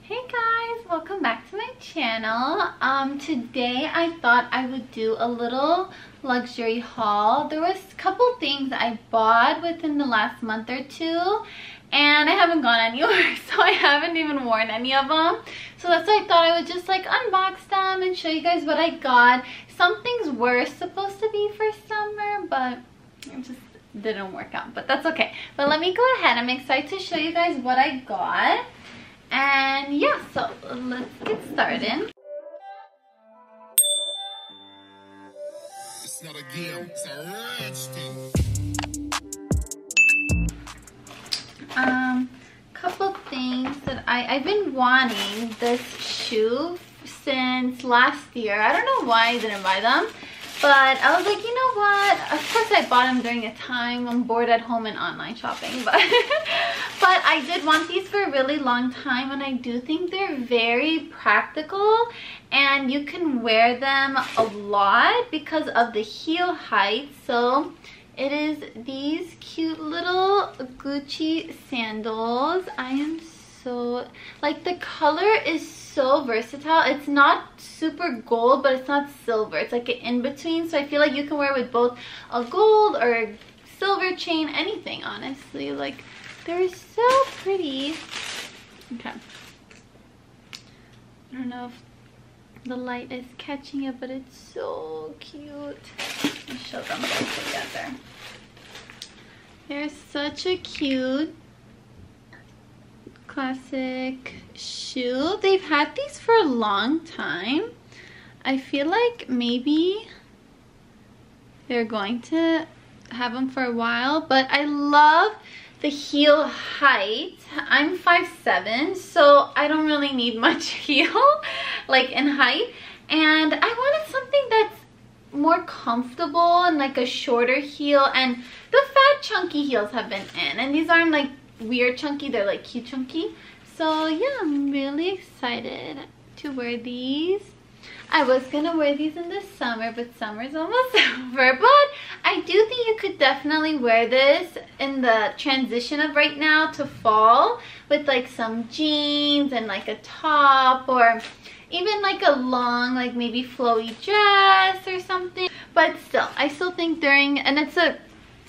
Hey guys, welcome back to my channel. Today I thought I would do a little luxury haul. There was a couple things I bought within the last month or two and I haven't gone anywhere, so I haven't even worn any of them. So that's why I thought I would just like unbox them and show you guys what I got. Some things were supposed to be for summer, but it just didn't work out, but that's okay. But let me go ahead. I'm excited to show you guys what I got. And yeah, so let's get started. It's not a game, it's a rich thing. Couple things that I've been wanting this shoe since last year. I don't know why I didn't buy them, but I was like, you know what? Of course I bought them during a time I'm bored at home and online shopping, but but I did want these for a really long time, and I do think they're very practical and you can wear them a lot because of the heel height. So it is these cute little Gucci sandals. I am so, like, the color is so versatile. It's not super gold, but it's not silver. It's like an in-between, so I feel like you can wear it with both a gold or a silver chain, anything, honestly. Like, they're so pretty. Okay, I don't know if the light is catching it, but it's so cute. Let me show them both together. They're such a cute classic shoe. They've had these for a long time. I feel like maybe they're going to have them for a while, but I love the heel height. I'm 5'7", so I don't really need much heel like in height, and I wanted something that's more comfortable and like a shorter heel. And the fat chunky heels have been in, and these aren't like weird chunky, they're like cute chunky. So yeah, I'm really excited to wear these. I was gonna wear these in the summer, but summer's almost over. But I do think you could definitely wear this in the transition of right now to fall with like some jeans and like a top, or even like a long, like maybe flowy dress or something. But still, I still think during, and it's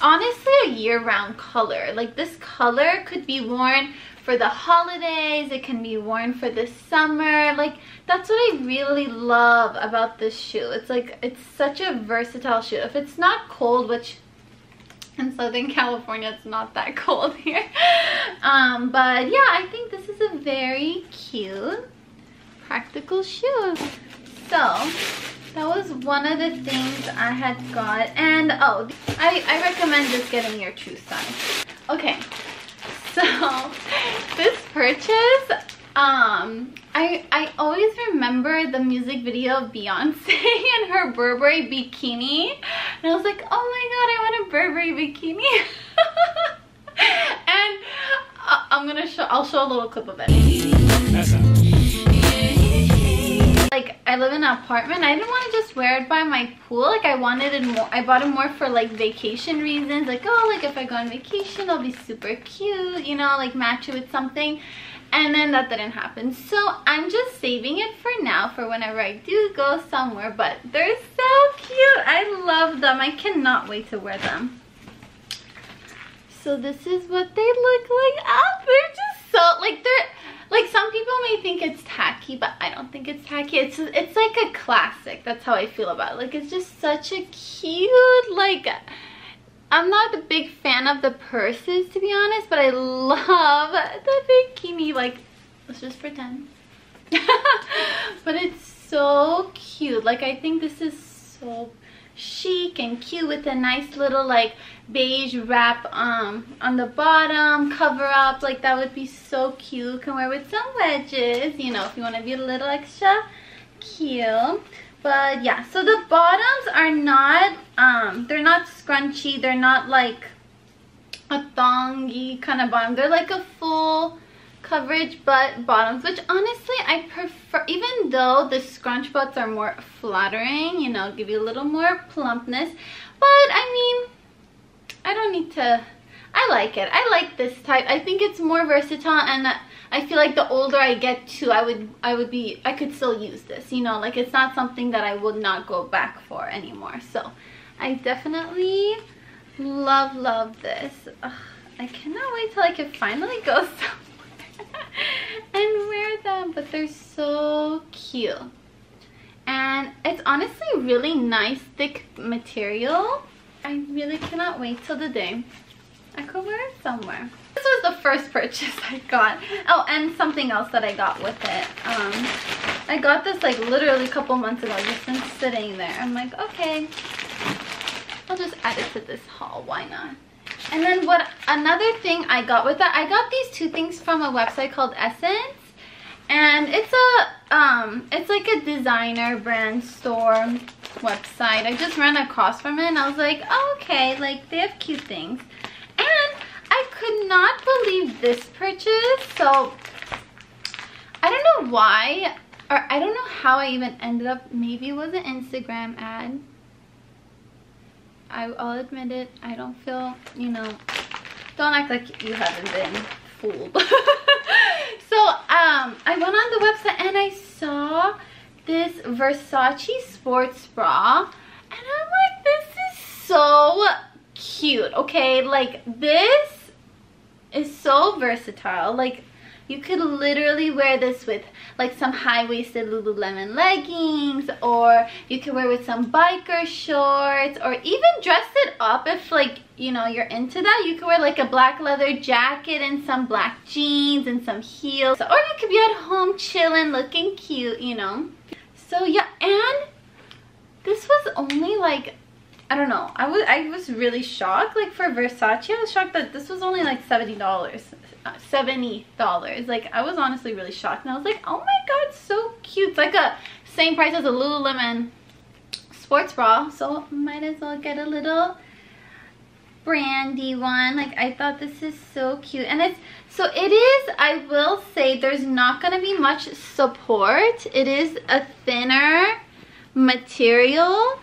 honestly a year-round color. Like, this color could be worn for the holidays, it can be worn for the summer. Like, that's what I really love about this shoe. It's like, it's such a versatile shoe. If it's not cold, which in Southern California it's not that cold here, but yeah, I think this is a very cute practical shoe. So that was one of the things I had got. And oh, I recommend just getting your true size. Okay, so this purchase, I always remember the music video of Beyonce and her Burberry Bikini, and I was like, oh my god, I want a Burberry Bikini. And I'll show a little clip of it. Like, I live in an apartment. I didn't want to just wear it by my pool. Like, I wanted it more. I bought it more for like vacation reasons. Like, oh, like if I go on vacation, it'll be super cute, you know, like match it with something. And then that didn't happen. So I'm just saving it for now, for whenever I do go somewhere. But they're so cute. I love them. I cannot wait to wear them. So this is what they look like. Oh, they're just so, like, they're like, some people may think it's tacky, but I don't think it's tacky. It's like a classic. That's how I feel about it. Like, it's just such a cute, like, I'm not a big fan of the purses, to be honest, but I love the bikini. Like, let's just pretend. But it's so cute. Like, I think this is so chic and cute with a nice little like beige wrap on the bottom, cover up. Like, that would be so cute. Can wear with some wedges, you know, if you want to be a little extra cute. But yeah, so the bottoms are not they're not scrunchy, they're not like a thongy kind of bottom. They're like a full coverage butt bottoms, which honestly I prefer, even though the scrunch butts are more flattering, you know, give you a little more plumpness. But I mean, I don't need to, I like it. I like this type. I think it's more versatile, and I feel like the older I get too, I could still use this, you know, like it's not something that I would not go back for anymore. So I definitely love this. Ugh, I cannot wait till I can finally go somewhere and wear them, but they're so cute. And it's honestly really nice, thick material. I really cannot wait till the day I could wear it somewhere. This was the first purchase I got. Oh, and something else that I got with it. I got this like literally a couple months ago, just been sitting there. I'm like, okay, I'll just add it to this haul, why not? And then another thing I got with that, I got these two things from a website called Essence. And it's like a designer brand store website. I just ran across from it and I was like, oh, okay, like they have cute things. And I could not believe this purchase. So I don't know why, or I don't know how I even ended up, maybe it was an Instagram ad. I'll admit it, I don't feel, you know, don't act like you haven't been fooled. So I went on the website and I saw this Versace Sports Bra and I'm like, this is so cute. Okay, like this is so versatile. Like you could literally wear this with like some high-waisted Lululemon leggings, or you could wear with some biker shorts, or even dress it up if like, you know, you're into that. You could wear like a black leather jacket and some black jeans and some heels, or you could be at home chilling looking cute, you know. So yeah, and this was only like, I don't know, I was really shocked. Like for Versace, I was shocked that this was only like $70. Like I was honestly really shocked, and I was like, oh my god, so cute. It's like a same price as a Lululemon sports bra, so might as well get a little brandy one. Like I thought this is so cute, and it is, I will say, there's not gonna be much support. It is a thinner material,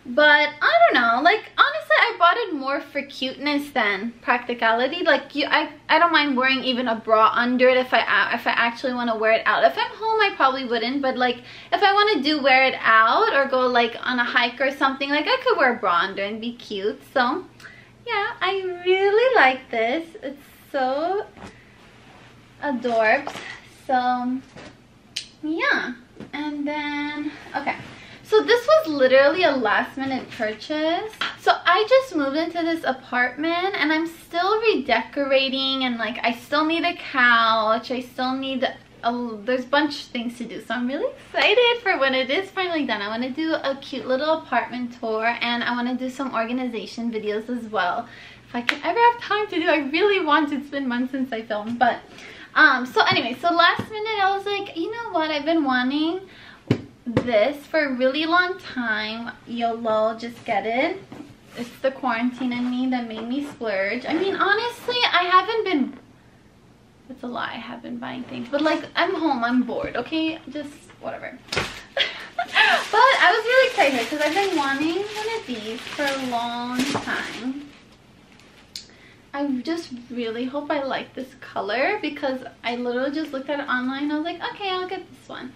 but I don't know, like honestly I bought it more for cuteness than practicality. Like I don't mind wearing even a bra under it if I actually want to wear it out. If I'm home I probably wouldn't, but like if I want to wear it out or go like on a hike or something, like I could wear a bra under and be cute. So yeah, I really like this. It's so adorbs. So yeah, and then okay, so this was literally a last minute purchase. So I just moved into this apartment and I'm still redecorating, and like I still need a couch, I still need there's a bunch of things to do. So I'm really excited for when it is finally done. I want to do a cute little apartment tour, and I want to do some organization videos as well. If I can ever have time to do, I really want to. It's been months since I filmed, but so anyway, so last minute I was like, you know what, I've been wanting this for a really long time. YOLO, just get it. It's the quarantine in me that made me splurge. I mean, honestly, I haven't been, it's a lie, I have been buying things, but like I'm home, I'm bored, okay, just whatever. But I was really excited because I've been wanting one of these for a long time. I just really hope I like this color because I literally just looked at it online. I was like, okay, I'll get this one.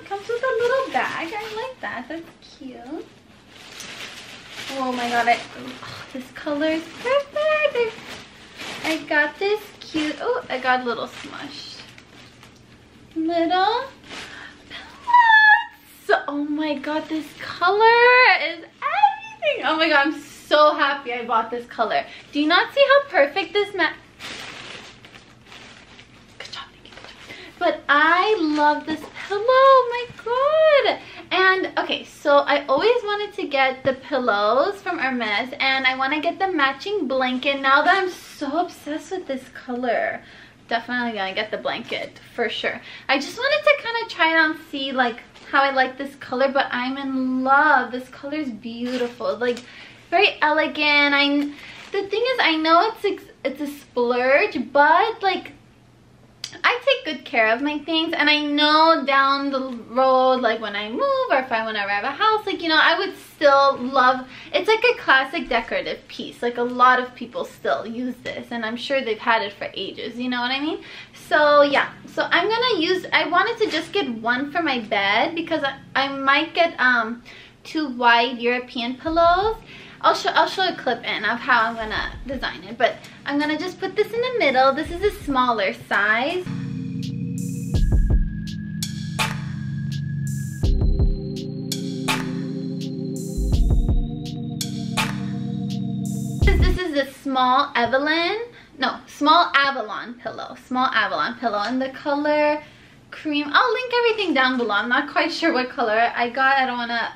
It comes with a little bag. I like that. That's cute. Oh my god, this color is perfect. I got this cute, oh, I got a little smush. Little pillow. So, oh my god, this color is everything. Oh my god, I'm so happy I bought this color. Do you not see how perfect this Good job, Nikki. But I love this pillow. Oh my god. And okay, so I always wanted to get the pillows from Hermes, and I want to get the matching blanket. Now that I'm so obsessed with this color, definitely gonna get the blanket for sure. I just wanted to kind of try it on, see like how I like this color, but I'm in love. This color is beautiful, like very elegant. The thing is, I know it's a splurge, but like I take good care of my things, and I know down the road, like when I move or if I want to arrive at a house, like, you know, I would still love, it's like a classic decorative piece. Like a lot of people still use this, and I'm sure they've had it for ages, you know what I mean? So yeah, so I'm gonna use, I wanted to just get one for my bed because I might get 2 white European pillows. I'll show a clip in of how I'm gonna design it, but I'm gonna just put this in the middle. This is a smaller size. This is a small Avalon pillow in the color cream. I'll link everything down below. I'm not quite sure what color I got. I don't want to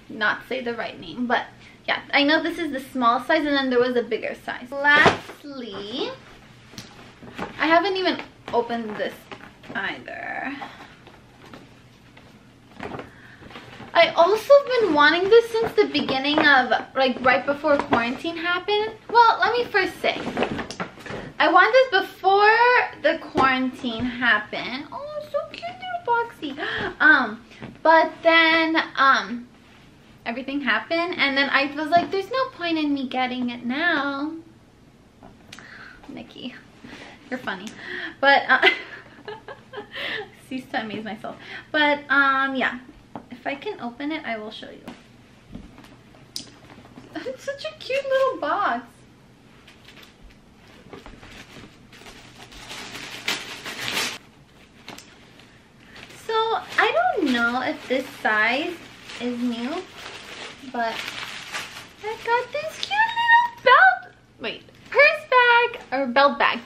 not say the right name, but yeah, I know this is the small size, and then there was a bigger size. Lastly, I haven't even opened this either. I also been wanting this since the beginning of, like, right before quarantine happened. Well, let me first say, I want this before the quarantine happened. Oh, so cute, little boxy. But then, everything happened, and then I was like, there's no point in me getting it now. Nikki, you're funny. But, cease to amaze myself. But, yeah. If I can open it, I will show you. It's such a cute little box. So, I don't know if this size is new, but I got this cute little purse bag, or belt bag.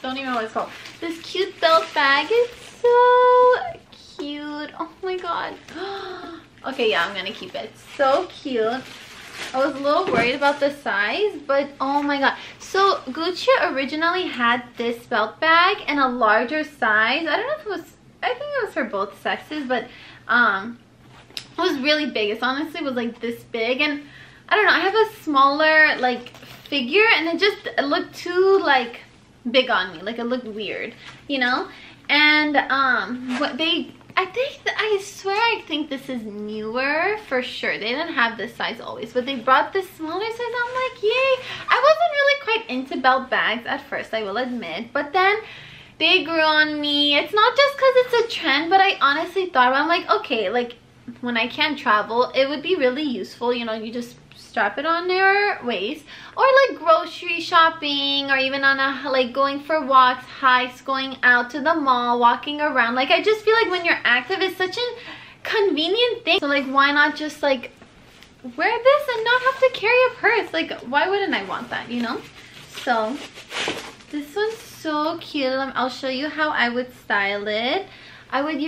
Don't even know what it's called. This cute belt bag is so cute. Oh my god. Okay, yeah, I'm gonna keep it. So cute. I was a little worried about the size, but oh my god. So Gucci originally had this belt bag in a larger size. I don't know if it was, I think it was for both sexes, but it was really big. It honestly was like this big, and I don't know, I have a smaller like figure, and it looked too like big on me. Like it looked weird, you know? And I swear I think this is newer for sure. They didn't have this size always, but they brought this smaller size. I'm like, yay. I wasn't really quite into belt bags at first, I will admit, but then they grew on me. It's not just because it's a trend, but I honestly thought, I'm like, okay, like when I can't travel, it would be really useful, you know, you just strap it on your waist, or like grocery shopping, or even on a, like going for walks, hikes, going out to the mall, walking around. Like I just feel like when you're active, it's such a convenient thing. So like, why not just like wear this and not have to carry a purse? Like, why wouldn't I want that, you know? So this one's so cute. I'll show you how I would style it. I would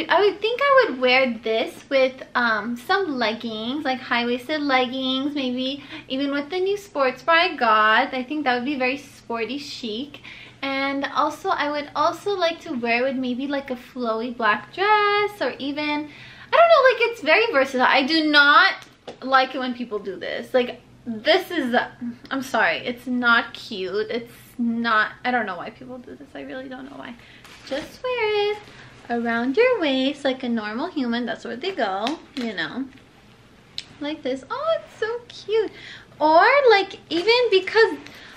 think I would wear this with some leggings, like high-waisted leggings, maybe even with the new sports bra I got. I think that would be very sporty chic. And also, I would also like to wear it with maybe like a flowy black dress, or even, I don't know, like it's very versatile. I do not like it when people do this. Like, this is, I'm sorry, it's not cute. It's not, I don't know why people do this. I really don't know why. Just wear it around your waist like a normal human. That's where they go, you know, like this. Oh, it's so cute. Or like, even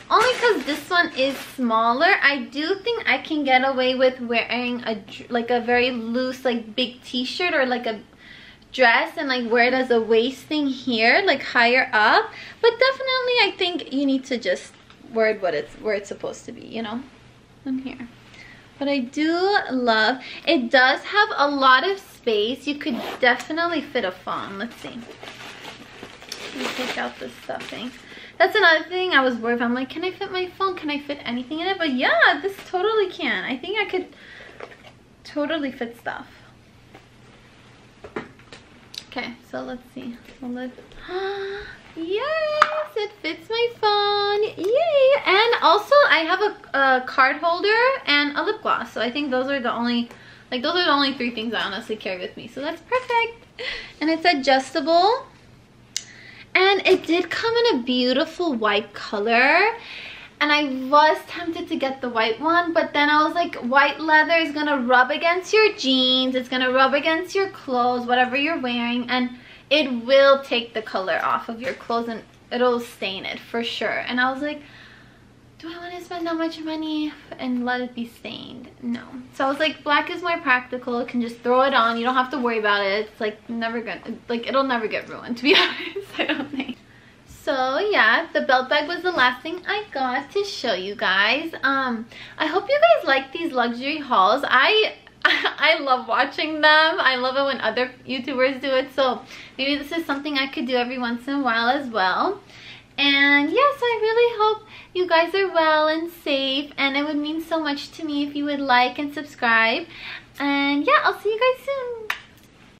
only because this one is smaller, I do think I can get away with wearing a very loose, like big t-shirt, or like a dress, and like wear it as a waist thing here, like higher up. But definitely I think you need to just wear it where it's supposed to be, you know, in here. But I do love, it does have a lot of space. You could definitely fit a phone. Let's see. Let me take out the stuffing. That's another thing I was worried about. I'm like, can I fit my phone? Can I fit anything in it? But yeah, this totally can. I think I could totally fit stuff. Okay, so let's see. So yes, it fits my phone. Yay! And also, I have a card holder and a lip gloss. So I think those are the only, like, those are the only 3 things I honestly carry with me. So that's perfect. And it's adjustable. And it did come in a beautiful white color. And I was tempted to get the white one, but then I was like, white leather is gonna rub against your jeans. It's gonna rub against your clothes, whatever you're wearing. And it will take the color off of your clothes and it'll stain it for sure. And I was like, do I want to spend that much money and let it be stained? No. So I was like, black is more practical. You can just throw it on. You don't have to worry about it. It's like never gonna, like, it'll never get ruined, to be honest. I don't think. So yeah, the belt bag was the last thing I got to show you guys. I hope you guys like these luxury hauls. I love watching them. I love it when other YouTubers do it. So maybe this is something I could do every once in a while as well. And yes, I really hope you guys are well and safe, and it would mean so much to me if you would like and subscribe. And yeah, I'll see you guys soon.